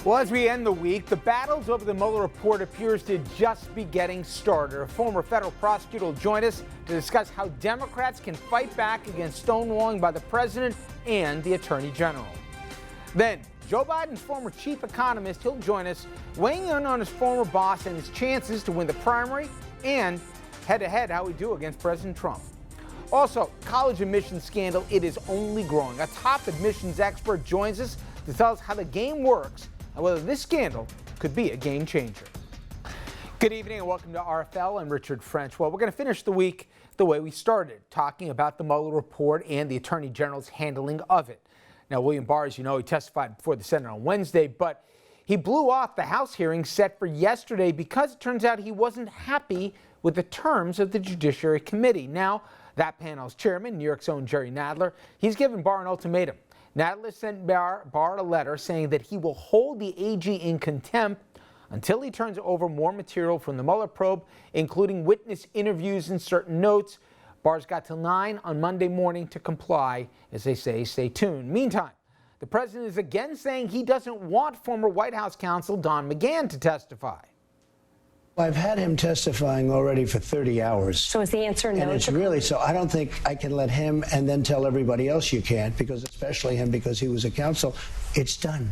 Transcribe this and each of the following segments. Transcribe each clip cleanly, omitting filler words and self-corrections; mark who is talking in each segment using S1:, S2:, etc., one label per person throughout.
S1: Well, as we end the week, the battles over the Mueller report appears to just be getting started. A former federal prosecutor will join us to discuss how Democrats can fight back against stonewalling by the president and the attorney general. Then, Joe Biden's former chief economist, he'll join us, weighing in on his former boss and his chances to win the primary and head-to-head how we do against President Trump. Also, college admissions scandal, it is only growing. A top admissions expert joins us to tell us how the game works and whether this scandal could be a game changer. Good evening and welcome to RFL. I'm Richard French. Well, we're going to finish the week the way we started, talking about the Mueller report and the Attorney General's handling of it. Now, William Barr, as you know, he testified before the Senate on Wednesday, but he blew off the House hearing set for yesterday because it turns out he wasn't happy with the terms of the Judiciary Committee. Now, that panel's chairman, New York's own Jerry Nadler, he's given Barr an ultimatum. Nadler sent Barr a letter saying that he will hold the AG in contempt until he turns over more material from the Mueller probe, including witness interviews and certain notes. Barr's got till 9 on Monday morning to comply. As they say, stay tuned. Meantime, the president is again saying he doesn't want former White House counsel Don McGahn to testify.
S2: I've had him testifying already for 30 hours.
S3: So is the answer no?
S2: And it's really, so I don't think I can let him and then tell everybody else you can't, because especially him, because he was a counsel. It's done.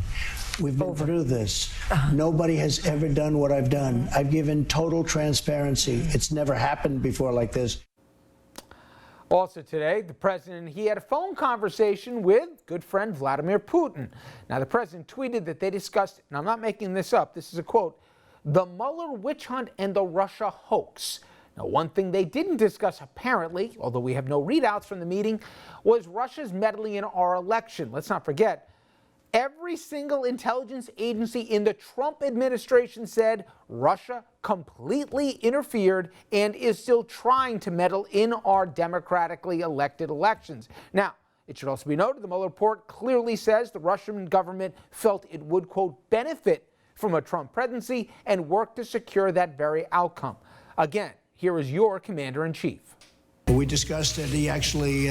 S2: We've been through this. Nobody has ever done what I've done. I've given total transparency. It's never happened before like this.
S1: Also today, the president, he had a phone conversation with good friend Vladimir Putin. Now, the president tweeted that they discussed, and I'm not making this up, this is a quote, the Mueller witch hunt and the Russia hoax. Now, one thing they didn't discuss apparently, although we have no readouts from the meeting, was Russia's meddling in our election. Let's not forget, every single intelligence agency in the Trump administration said Russia completely interfered and is still trying to meddle in our democratically elected elections. Now, it should also be noted the Mueller report clearly says the Russian government felt it would, quote, benefit from a Trump presidency and work to secure that very outcome. Again, here is your commander-in-chief.
S2: We discussed it. He actually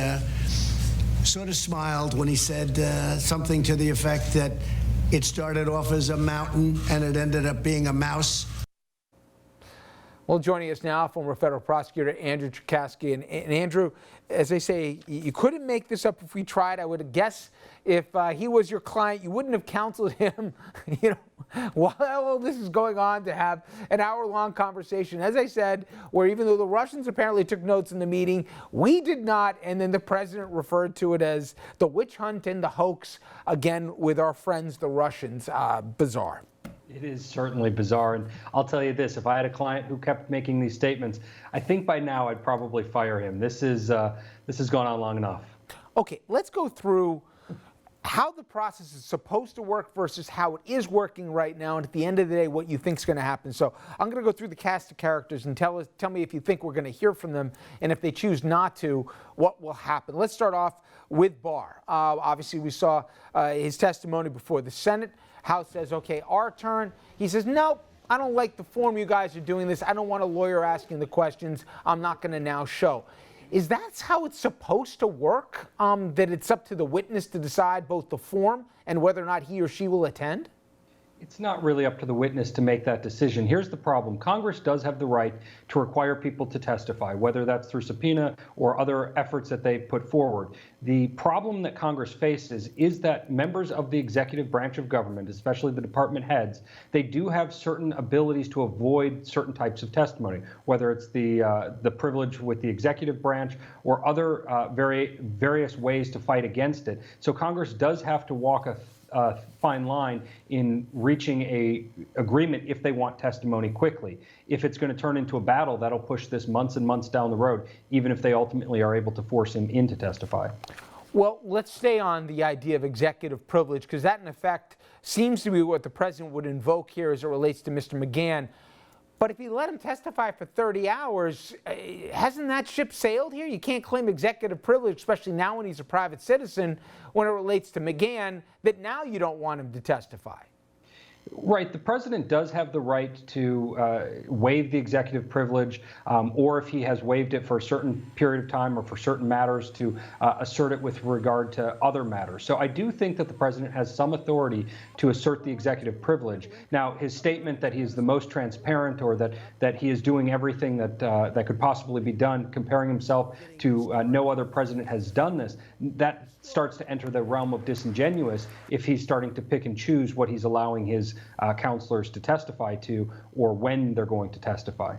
S2: sort of smiled when he said something to the effect that it started off as a mountain and it ended up being a mouse.
S1: Well, joining us now, former federal prosecutor Andrew Chakasky. And Andrew, as they say, you couldn't make this up if we tried. I would guess if he was your client, you wouldn't have counseled him, while all this is going on, to have an hour-long conversation, as I said, where even though the Russians apparently took notes in the meeting, we did not, and then the president referred to it as the witch hunt and the hoax, again, with our friends, the Russians. Bizarre.
S4: It is certainly bizarre, and I'll tell you this, if I had a client who kept making these statements, I think by now I'd probably fire him. This has gone on long enough. Okay,
S1: let's go through how the process is supposed to work versus how it is working right now, and at the end of the day, what you think is going to happen. So I'm going to go through the cast of characters and tell me if you think we're going to hear from them, and if they choose not to, what will happen. Let's start off with Barr. Obviously, we saw his testimony before the Senate. House says, okay, our turn. He says, nope, I don't like the form you guys are doing this. I don't want a lawyer asking the questions. I'm not going to now show. Is that how it's supposed to work? That it's up to the witness to decide both the form and whether or not he or she will attend?
S4: It's not really up to the witness to make that decision. Here's the problem. Congress does have the right to require people to testify, whether that's through subpoena or other efforts that they put forward. The problem that Congress faces is that members of the executive branch of government, especially the department heads, they do have certain abilities to avoid certain types of testimony, whether it's the privilege with the executive branch or other various ways to fight against it. So Congress does have to walk a fine line in reaching a agreement if they want testimony quickly. If it's going to turn into a battle, that'll push this months and months down the road, even if they ultimately are able to force him in to testify.
S1: Well, let's stay on the idea of executive privilege, because that, in effect, seems to be what the president would invoke here as it relates to Mr. McGahn. But if you let him testify for 30 hours, hasn't that ship sailed here? You can't claim executive privilege, especially now when he's a private citizen, when it relates to McGahn, that now you don't want him to testify.
S4: Right. The president does have the right to waive the executive privilege, or if he has waived it for a certain period of time or for certain matters, to assert it with regard to other matters. So I do think that the president has some authority to assert the executive privilege. Now, his statement that he is the most transparent, or that he is doing everything that could possibly be done, comparing himself to no other president has done this, that starts to enter the realm of disingenuous if he's starting to pick and choose what he's allowing his counselors to testify to, or when they're going to testify.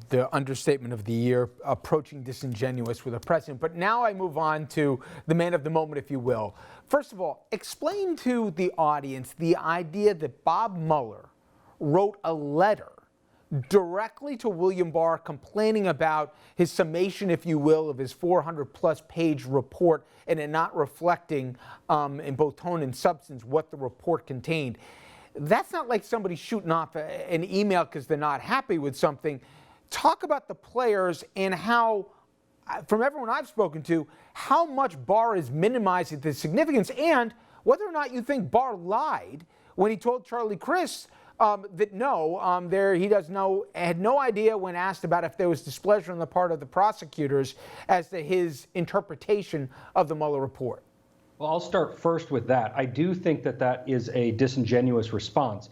S1: The understatement of the year, approaching disingenuous with a president. But now I move on to the man of the moment, if you will. First of all, explain to the audience the idea that Bob Mueller wrote a letter directly to William Barr complaining about his summation, if you will, of his 400-plus page report, and it not reflecting in both tone and substance what the report contained. That's not like somebody shooting off an email because they're not happy with something. Talk about the players and how, from everyone I've spoken to, how much Barr is minimizing the significance, and whether or not you think Barr lied when he told Charlie Crist that no, had no idea when asked about if there was displeasure on the part of the prosecutors as to his interpretation of the Mueller report.
S4: Well, I'll start first with that. I do think that that is a disingenuous response.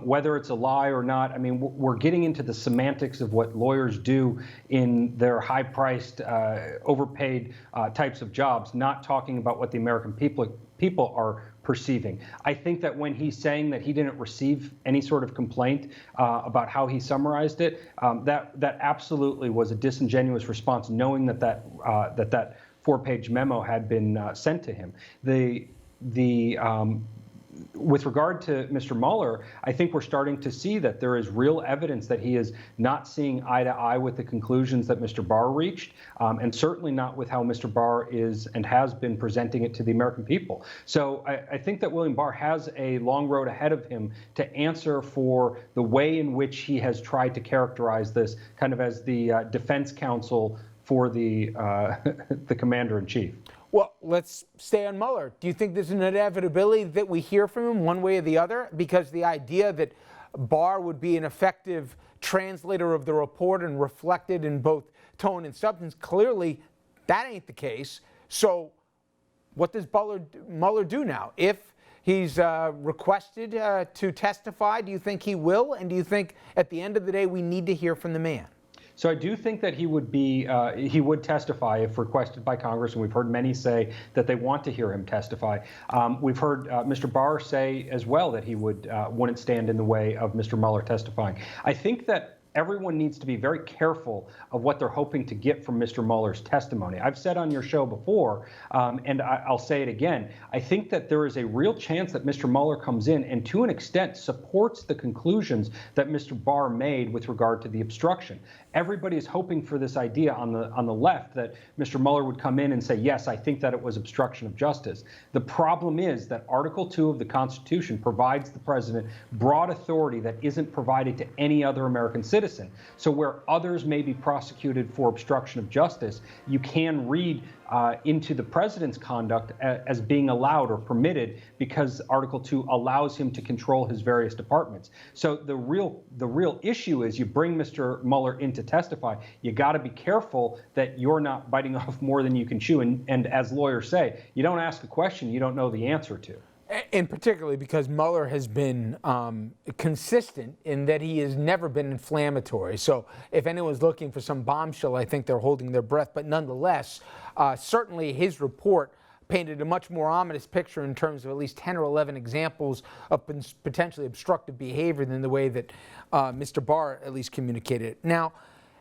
S4: Whether it's a lie or not, I mean, we're getting into the semantics of what lawyers do in their high-priced, overpaid types of jobs, not talking about what the American people are perceiving. I think that when he's saying that he didn't receive any sort of complaint about how he summarized it, that absolutely was a disingenuous response, knowing that four-page memo had been sent to him. With regard to Mr. Mueller, I think we're starting to see that there is real evidence that he is not seeing eye to eye with the conclusions that Mr. Barr reached, and certainly not with how Mr. Barr is and has been presenting it to the American people. So I think that William Barr has a long road ahead of him to answer for the way in which he has tried to characterize this kind of as the defense counsel for the commander-in-chief.
S1: Well, let's stay on Mueller. Do you think there's an inevitability that we hear from him one way or the other? Because the idea that Barr would be an effective translator of the report and reflected in both tone and substance, clearly that ain't the case. So what does Mueller do now? If he's requested to testify, do you think he will? And do you think at the end of the day we need to hear from the man?
S4: So I do think that he would testify if requested by Congress, and we've heard many say that they want to hear him testify. We've heard Mr. Barr say as well that he wouldn't stand in the way of Mr. Mueller testifying. I think that everyone needs to be very careful of what they're hoping to get from Mr. Mueller's testimony. I've said on your show before, and I'll say it again, I think that there is a real chance that Mr. Mueller comes in and to an extent supports the conclusions that Mr. Barr made with regard to the obstruction. Everybody is hoping for this idea on the left that Mr. Mueller would come in and say, yes, I think that it was obstruction of justice. The problem is that Article 2 of the Constitution provides the president broad authority that isn't provided to any other American citizen. So where others may be prosecuted for obstruction of justice, you can read into the president's conduct as being allowed or permitted because Article 2 allows him to control his various departments. So the real issue is you bring Mr. Mueller in to testify. You got to be careful that you're not biting off more than you can chew. And as lawyers say, you don't ask a question you don't know the answer to.
S1: And particularly because Mueller has been consistent in that he has never been inflammatory. So if anyone's looking for some bombshell, I think they're holding their breath. But nonetheless, certainly his report painted a much more ominous picture in terms of at least 10 or 11 examples of potentially obstructive behavior than the way that Mr. Barr at least communicated it. Now,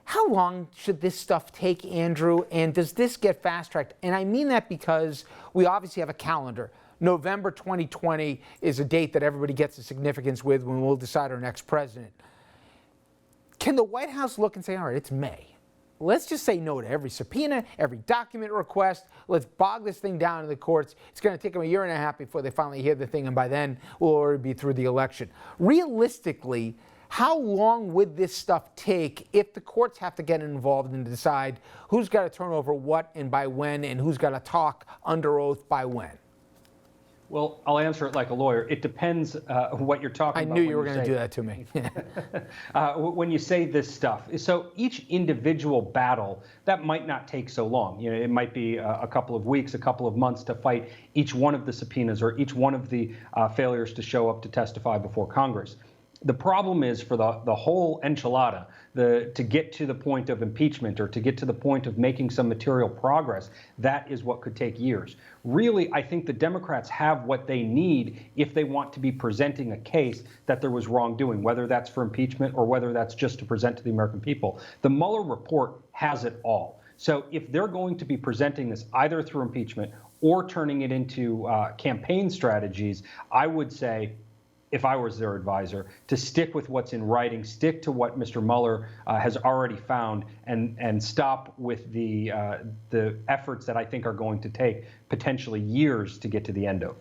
S1: how long should this stuff take, Andrew? And does this get fast-tracked? And I mean that because we obviously have a calendar. November 2020 is a date that everybody gets a significance with when we'll decide our next president. Can the White House look and say, all right, it's May. Let's just say no to every subpoena, every document request. Let's bog this thing down in the courts. It's going to take them a year and a half before they finally hear the thing, and by then we'll already be through the election. Realistically, how long would this stuff take if the courts have to get involved and decide who's got to turn over what and by when, and who's got to talk under oath by when?
S4: Well, I'll answer it like a lawyer. It depends what you're talking about.
S1: I knew you were going to do that to me.
S4: When you say this stuff. So each individual battle, that might not take so long. You know, it might be a couple of weeks, a couple of months to fight each one of the subpoenas or each one of the failures to show up to testify before Congress. The problem is for the whole enchilada, to get to the point of impeachment or to get to the point of making some material progress, that is what could take years. Really, I think the Democrats have what they need if they want to be presenting a case that there was wrongdoing, whether that's for impeachment or whether that's just to present to the American people. The Mueller report has it all. So if they're going to be presenting this either through impeachment or turning it into campaign strategies, I would say, if I was their advisor, to stick with what's in writing, stick to what Mr. Mueller has already found, and stop with the efforts that I think are going to take potentially years to get to the end of.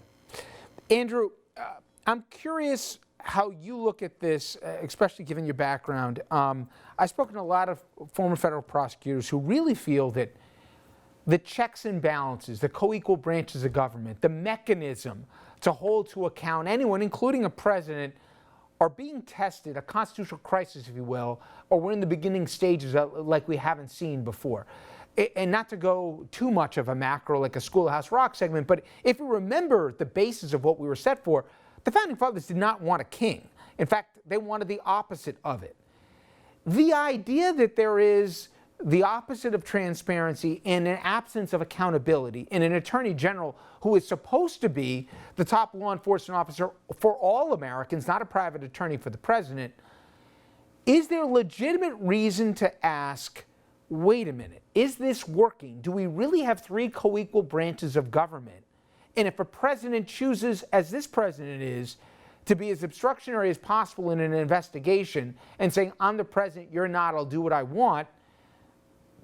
S1: Andrew, I'm curious how you look at this, especially given your background. I've spoken to a lot of former federal prosecutors who really feel that the checks and balances, the co-equal branches of government, the mechanism to hold to account anyone, including a president, are being tested, a constitutional crisis, if you will, or we're in the beginning stages like we haven't seen before. And not to go too much of a macro, like a Schoolhouse Rock segment, but if you remember the basis of what we were set for, the Founding Fathers did not want a king. In fact, they wanted the opposite of it. The idea that there is the opposite of transparency and an absence of accountability in an attorney general who is supposed to be the top law enforcement officer for all Americans, not a private attorney for the president, is there legitimate reason to ask, wait a minute, is this working? Do we really have three co-equal branches of government? And if a president chooses, as this president is, to be as obstructionary as possible in an investigation and saying, I'm the president, you're not, I'll do what I want,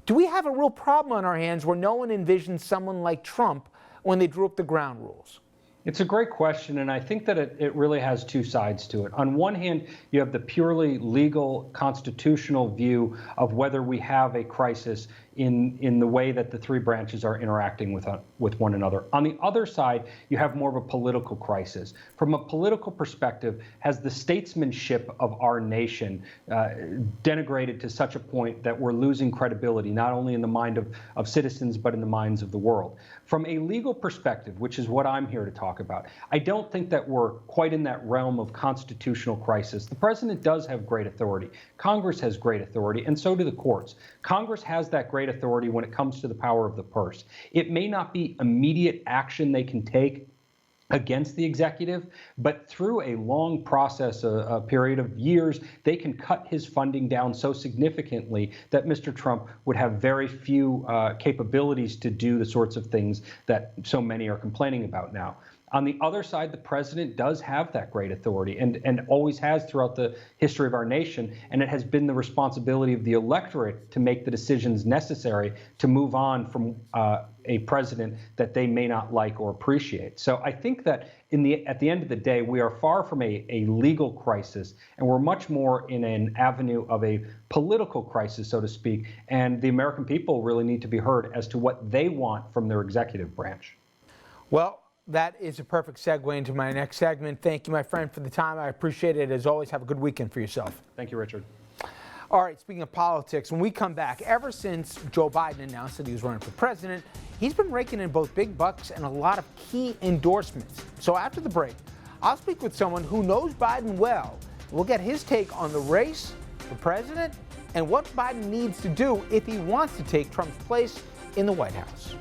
S1: do we have a real problem on our hands where no one envisioned someone like Trump when they drew up the ground rules?
S4: It's a great question, and I think that it really has two sides to it. On one hand, you have the purely legal, constitutional view of whether we have a crisis in the way that the three branches are interacting with one another. On the other side, you have more of a political crisis. From a political perspective, has the statesmanship of our nation denigrated to such a point that we're losing credibility, not only in the mind of citizens, but in the minds of the world? From a legal perspective, which is what I'm here to talk about, I don't think that we're quite in that realm of constitutional crisis. The president does have great authority. Congress has great authority, and so do the courts. Congress has that great authority when it comes to the power of the purse. It may not be immediate action they can take against the executive, but through a long process, a period of years, they can cut his funding down so significantly that Mr. Trump would have very few capabilities to do the sorts of things that so many are complaining about now. On the other side, the president does have that great authority and always has throughout the history of our nation, and it has been the responsibility of the electorate to make the decisions necessary to move on from a president that they may not like or appreciate. So I think that at the end of the day, we are far from a legal crisis, and we're much more in an avenue of a political crisis, so to speak, and the American people really need to be heard as to what they want from their executive branch.
S1: Well, that is a perfect segue into my next segment. Thank you, my friend, for the time. I appreciate it. As always, have a good weekend for yourself.
S4: Thank you, Richard.
S1: All right, speaking of politics, when we come back, ever since Joe Biden announced that he was running for president, he's been raking in both big bucks and a lot of key endorsements. So after the break, I'll speak with someone who knows Biden well. We'll get his take on the race for president and what Biden needs to do if he wants to take Trump's place in the White House.